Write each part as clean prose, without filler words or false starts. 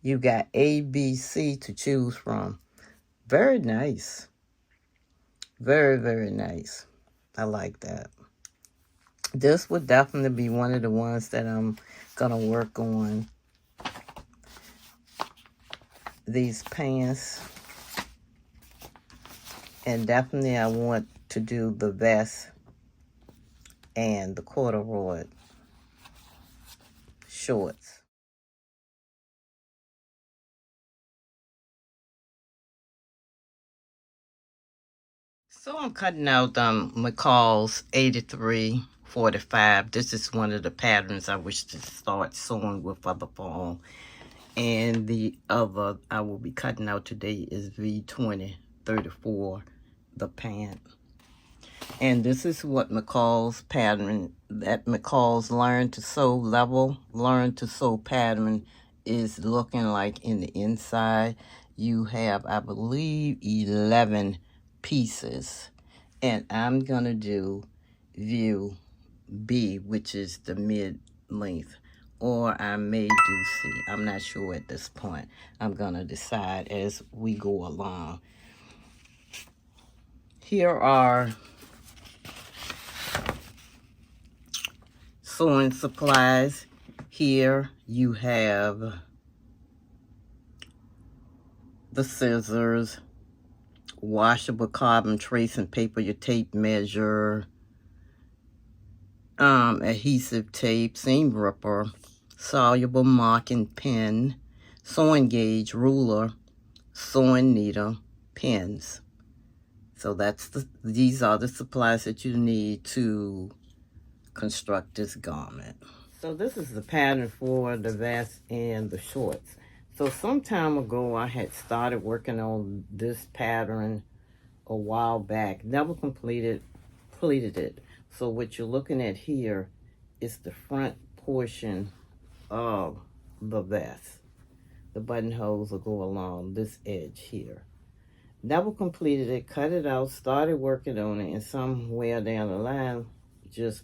You got A, B, C to choose from. Very nice. Very, very nice. I like that. This would definitely be one of the ones that I'm going to work on. These pants. And definitely I want to do the vest and the corduroy shorts. So I'm cutting out McCall's 8345. This is one of the patterns I wish to start sewing with for the fall. And the other I will be cutting out today is V2034, the pant. And this is what McCall's pattern, that McCall's Learn to Sew pattern is looking like in the inside. You have, I believe, 11 pieces. And I'm going to do view B, which is the mid length. Or I may do C. I'm not sure at this point. I'm going to decide as we go along. Here are sewing supplies. Here you have the scissors, washable carbon tracing paper, your tape measure, adhesive tape, seam ripper, soluble marking pen, sewing gauge, ruler, sewing needle, pins. So these are the supplies that you need to construct this garment. So this is the pattern for the vest and the shorts. So some time ago, I had started working on this pattern a while back. Never completed it. So what you're looking at here is the front portion of the vest. The buttonholes will go along this edge here. Never completed it, cut it out, started working on it, and somewhere down the line, just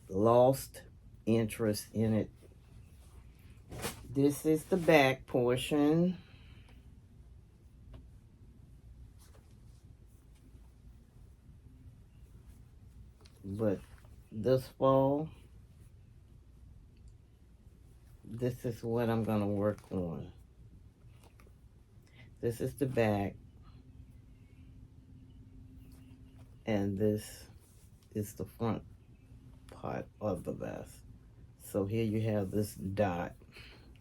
lost interest in it. This is the back portion. But this fall, this is what I'm going to work on. This is the back. And this is the front part of the vest. So here you have this dot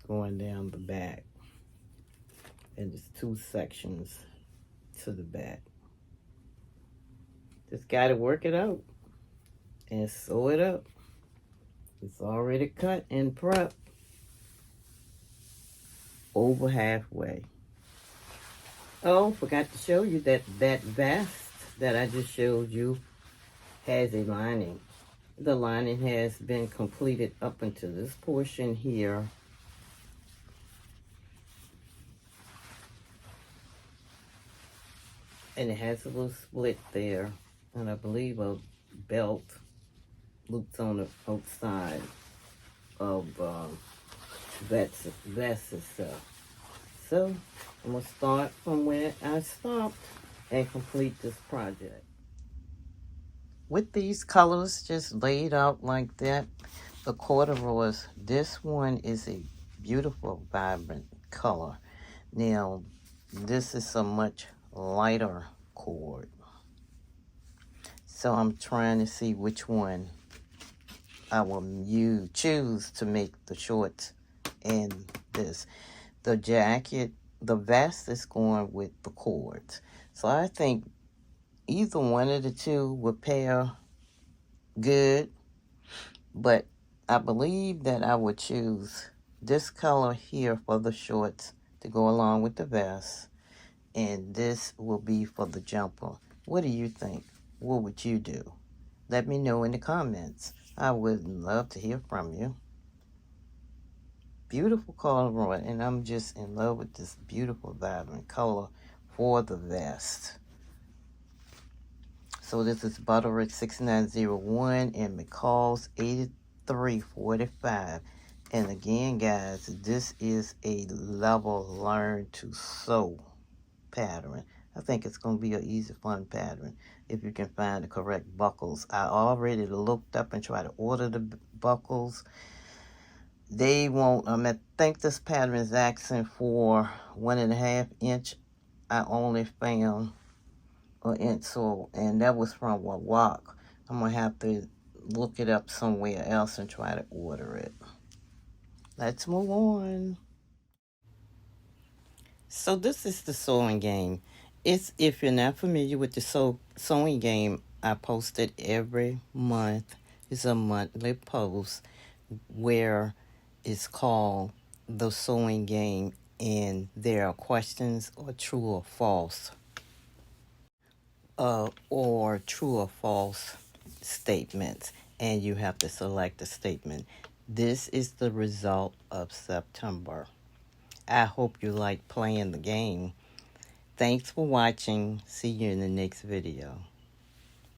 going down the back. And there's two sections to the back. Just got to work it out and sew it up. It's already cut and prepped. Over halfway. Oh, forgot to show you that vest that I just showed you has a lining. The lining has been completed up until this portion here. And it has a little split there. And I believe a belt loops on the outside of vest itself. So I'm going to start from where I stopped and complete this project. With these colors just laid out like that, the corduroys, this one is a beautiful, vibrant color. Now, this is a much lighter cord. So I'm trying to see which one I will choose to make the shorts and this. The jacket, the vest is going with the cords. So I think either one of the two would pair good. But I believe that I would choose this color here for the shorts to go along with the vest. And this will be for the jumper. What do you think? What would you do? Let me know in the comments. I would love to hear from you. Beautiful corduroy, and I'm just in love with this beautiful vibrant color for the vest. So this is Butterick 6901 and McCall's 8345. And again, guys, this is a level learn to sew pattern. I think it's going to be an easy, fun pattern if you can find the correct buckles. I already looked up and tried to order the buckles. They won't, I think this pattern is asking for 1.5 inch. I only found an inch, so, and that was from Wawak. I'm going to have to look it up somewhere else and try to order it. Let's move on. So this is the sewing game. It's, if you're not familiar with the sewing game, I post it every month. It's a monthly post where it's called the sewing game, and there are questions or true or false, or true or false statements, and you have to select a statement. This is the result of September. I hope you like playing the game. Thanks for watching. See you in the next video.